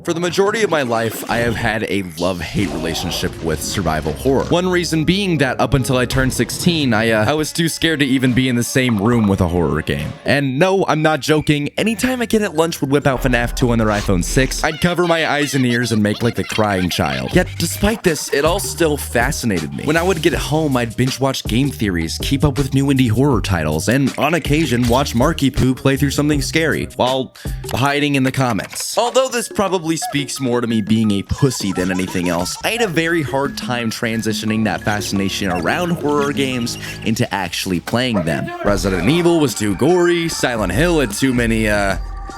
For the majority of my life, I have had a love-hate relationship with survival horror. One reason being that up until I turned 16, I was too scared to even be in the same room with a horror game. And no, I'm not joking. Anytime a kid at lunch would whip out FNAF 2 on their iPhone 6, I'd cover my eyes and ears and make like the crying child. Yet, despite this, it all still fascinated me. When I would get home, I'd binge watch game theories, keep up with new indie horror titles, and on occasion, watch Marky Poo play through something scary, while hiding in the comments. Although this probably speaks more to me being a pussy than anything else, I had a very hard time transitioning that fascination around horror games into actually playing them. Resident Evil was too gory, Silent Hill had too many,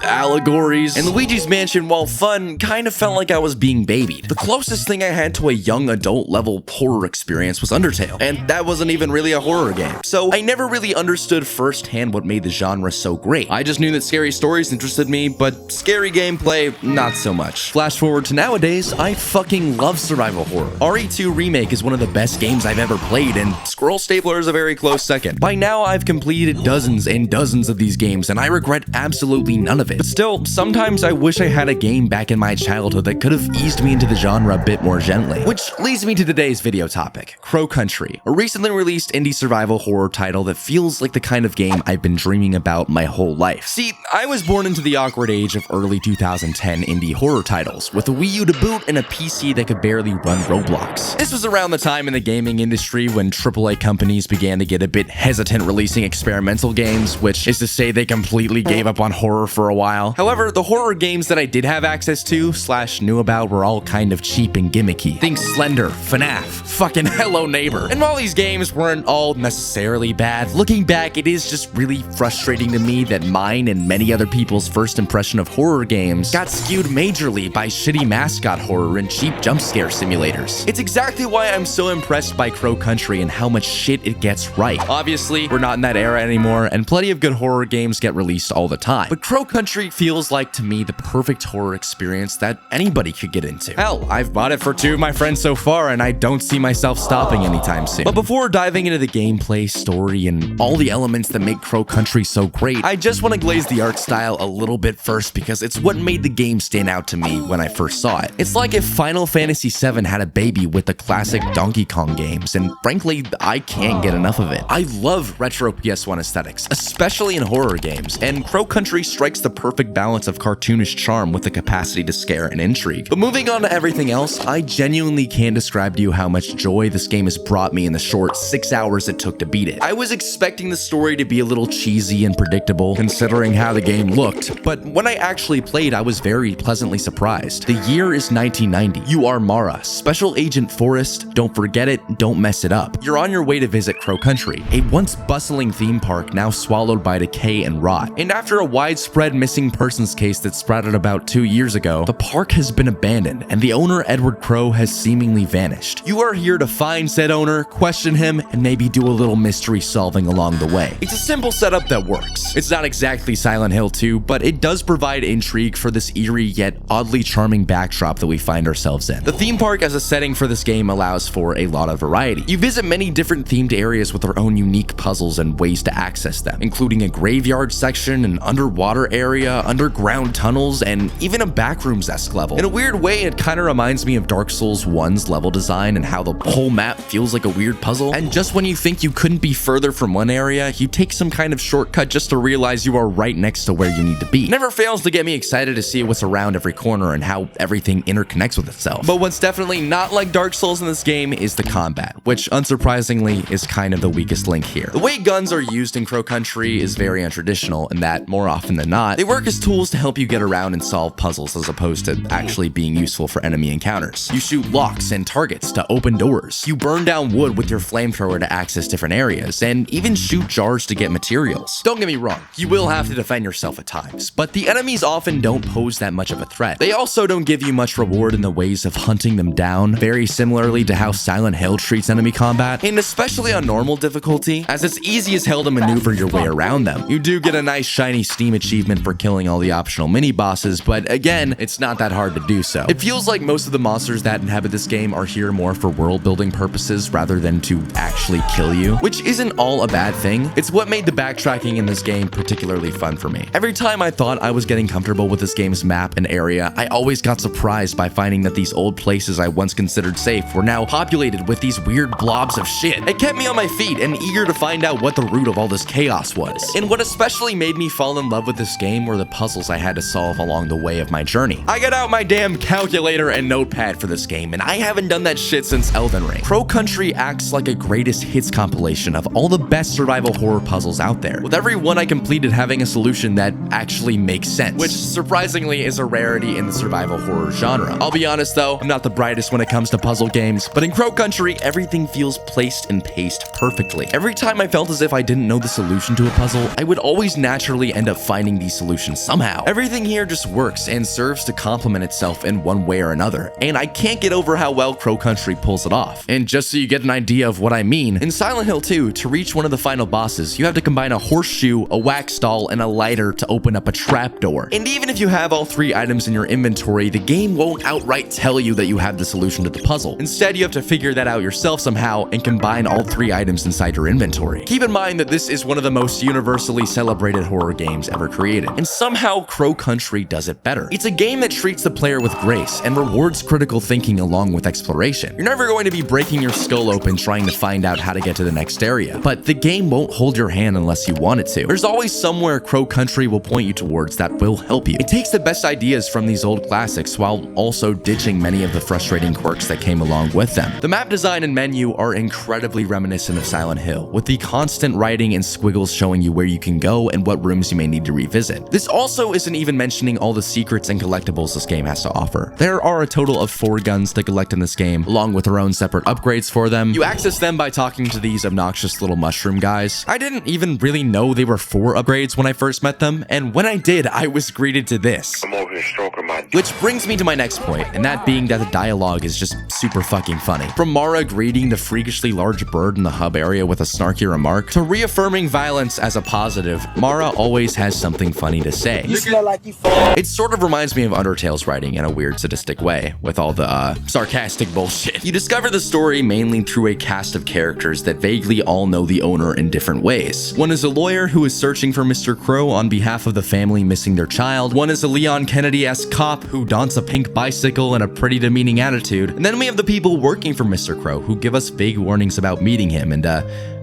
allegories, and Luigi's Mansion, while fun, kind of felt like I was being babied. The closest thing I had to a young adult level horror experience was Undertale, and that wasn't even really a horror game. So I never really understood firsthand what made the genre so great. I just knew that scary stories interested me, but scary gameplay, not so much. Flash forward to nowadays, I fucking love survival horror. RE2 Remake is one of the best games I've ever played, and Scroll Stapler is a very close second. By now, I've completed dozens and dozens of these games, and I regret absolutely none of it. But still, sometimes I wish I had a game back in my childhood that could have eased me into the genre a bit more gently. Which leads me to today's video topic, Crow Country, a recently released indie survival horror title that feels like the kind of game I've been dreaming about my whole life. See, I was born into the awkward age of early 2010 indie horror titles, with a Wii U to boot and a PC that could barely run Roblox. This was around the time in the gaming industry when AAA companies began to get a bit hesitant releasing experimental games, which is to say they completely gave up on horror for a while. However, the horror games that I did have access to / knew about were all kind of cheap and gimmicky. Think Slender, FNAF, fucking Hello Neighbor. And while these games weren't all necessarily bad, looking back, it is just really frustrating to me that mine and many other people's first impression of horror games got skewed majorly by shitty mascot horror and cheap jump scare simulators. It's exactly why I'm so impressed by Crow Country and how much shit it gets right. Obviously, we're not in that era anymore, and plenty of good horror games get released all the time. But Crow Country feels like to me the perfect horror experience that anybody could get into. Hell, I've bought it for 2 of my friends so far, and I don't see myself stopping anytime soon. But before diving into the gameplay, story, and all the elements that make Crow Country so great, I just want to glaze the art style a little bit first because it's what made the game stand out to me when I first saw it. It's like if Final Fantasy VII had a baby with the classic Donkey Kong games, and frankly, I can't get enough of it. I love retro PS1 aesthetics, especially in horror games, and Crow Country strikes the perfect balance of cartoonish charm with the capacity to scare and intrigue. But moving on to everything else, I genuinely can't describe to you how much joy this game has brought me in the short 6 hours it took to beat it. I was expecting the story to be a little cheesy and predictable, considering how the game looked, but when I actually played, I was very pleasantly surprised. The year is 1990. You are Mara, Special Agent Forrest, don't forget it, don't mess it up. You're on your way to visit Crow Country, a once bustling theme park now swallowed by decay and rot. And after a widespread missing persons case that sprouted about 2 years ago, the park has been abandoned and the owner, Edward Crow, has seemingly vanished. You are here to find said owner, question him, and maybe do a little mystery solving along the way. It's a simple setup that works. It's not exactly Silent Hill 2, but it does provide intrigue for this eerie yet oddly charming backdrop that we find ourselves in. The theme park as a setting for this game allows for a lot of variety. You visit many different themed areas with their own unique puzzles and ways to access them, including a graveyard section, an underwater area, underground tunnels, and even a backrooms-esque level. In a weird way, it kind of reminds me of Dark Souls 1's level design and how the whole map feels like a weird puzzle. And just when you think you couldn't be further from one area, you take some kind of shortcut just to realize you are right next to where you need to be. It never fails to get me excited to see what's around every corner and how everything interconnects with itself. But what's definitely not like Dark Souls in this game is the combat, which unsurprisingly is kind of the weakest link here. The way guns are used in Crow Country is very untraditional in that, more often than not, they work as tools to help you get around and solve puzzles as opposed to actually being useful for enemy encounters. You shoot locks and targets to open doors. You burn down wood with your flamethrower to access different areas, and even shoot jars to get materials. Don't get me wrong, you will have to defend yourself at times, but the enemies often don't pose that much of a threat. They also don't give you much reward in the ways of hunting them down, very similarly to how Silent Hill treats enemy combat, and especially on normal difficulty, as it's easy as hell to maneuver your way around them. You do get a nice shiny Steam achievement for for killing all the optional mini bosses, but again, it's not that hard to do so. It feels like most of the monsters that inhabit this game are here more for world building purposes rather than to actually kill you, which isn't all a bad thing. It's what made the backtracking in this game particularly fun for me. Every time I thought I was getting comfortable with this game's map and area, I always got surprised by finding that these old places I once considered safe were now populated with these weird blobs of shit. It kept me on my feet and eager to find out what the root of all this chaos was. And what especially made me fall in love with this game were the puzzles I had to solve along the way of my journey. I got out my damn calculator and notepad for this game, and I haven't done that shit since Elden Ring. Crow Country acts like a greatest hits compilation of all the best survival horror puzzles out there, with every one I completed having a solution that actually makes sense, which surprisingly is a rarity in the survival horror genre. I'll be honest though, I'm not the brightest when it comes to puzzle games, but in Crow Country, everything feels placed and paced perfectly. Every time I felt as if I didn't know the solution to a puzzle, I would always naturally end up finding these solutions somehow. Everything here just works and serves to complement itself in one way or another, and I can't get over how well Crow Country pulls it off. And just so you get an idea of what I mean, in Silent Hill 2, to reach one of the final bosses, you have to combine a horseshoe, a wax doll, and a lighter to open up a trapdoor. And even if you have all three items in your inventory, the game won't outright tell you that you have the solution to the puzzle. Instead, you have to figure that out yourself somehow and combine all three items inside your inventory. Keep in mind that this is one of the most universally celebrated horror games ever created, and somehow Crow Country does it better. It's a game that treats the player with grace and rewards critical thinking along with exploration. You're never going to be breaking your skull open trying to find out how to get to the next area, but the game won't hold your hand unless you want it to. There's always somewhere Crow Country will point you towards that will help you. It takes the best ideas from these old classics while also ditching many of the frustrating quirks that came along with them. The map design and menu are incredibly reminiscent of Silent Hill, with the constant writing and squiggles showing you where you can go and what rooms you may need to revisit. This also isn't even mentioning all the secrets and collectibles this game has to offer. There are a total of 4 guns to collect in this game, along with their own separate upgrades for them. You access them by talking to these obnoxious little mushroom guys. I didn't even really know they were 4 upgrades when I first met them, and when I did, I was greeted to this. I'm over here stroking my... Which brings me to my next point, and that being that the dialogue is just super fucking funny. From Mara greeting the freakishly large bird in the hub area with a snarky remark, to reaffirming violence as a positive, Mara always has something funny to say. You smell like you fall. It sort of reminds me of Undertale's writing in a weird sadistic way, with all the sarcastic bullshit. You discover the story mainly through a cast of characters that vaguely all know the owner in different ways. One is a lawyer who is searching for Mr. Crow on behalf of the family missing their child. One is a Leon Kennedy-esque cop who daunts a pink bicycle and a pretty demeaning attitude. And then we have the people working for Mr. Crow who give us vague warnings about meeting him and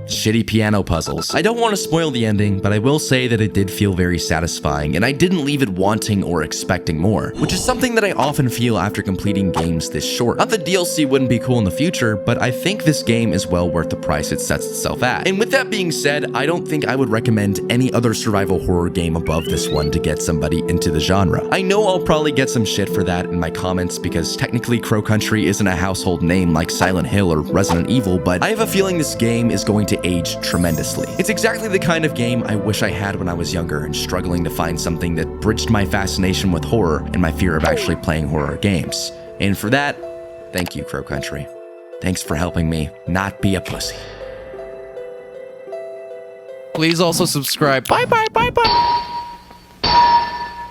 shitty piano puzzles. I don't want to spoil the ending, but I will say that it did feel very satisfying, and I didn't leave it wanting or expecting more, which is something that I often feel after completing games this short. Not that DLC wouldn't be cool in the future, but I think this game is well worth the price it sets itself at. And with that being said, I don't think I would recommend any other survival horror game above this one to get somebody into the genre. I know I'll probably get some shit for that in my comments because technically Crow Country isn't a household name like Silent Hill or Resident Evil, but I have a feeling this game is going to age tremendously. It's exactly the kind of game I wish I had when I was younger and struggling to find something that bridged my fascination with horror and my fear of actually playing horror games. And for that, thank you, Crow Country. Thanks for helping me not be a pussy. Please also subscribe. Bye bye bye bye.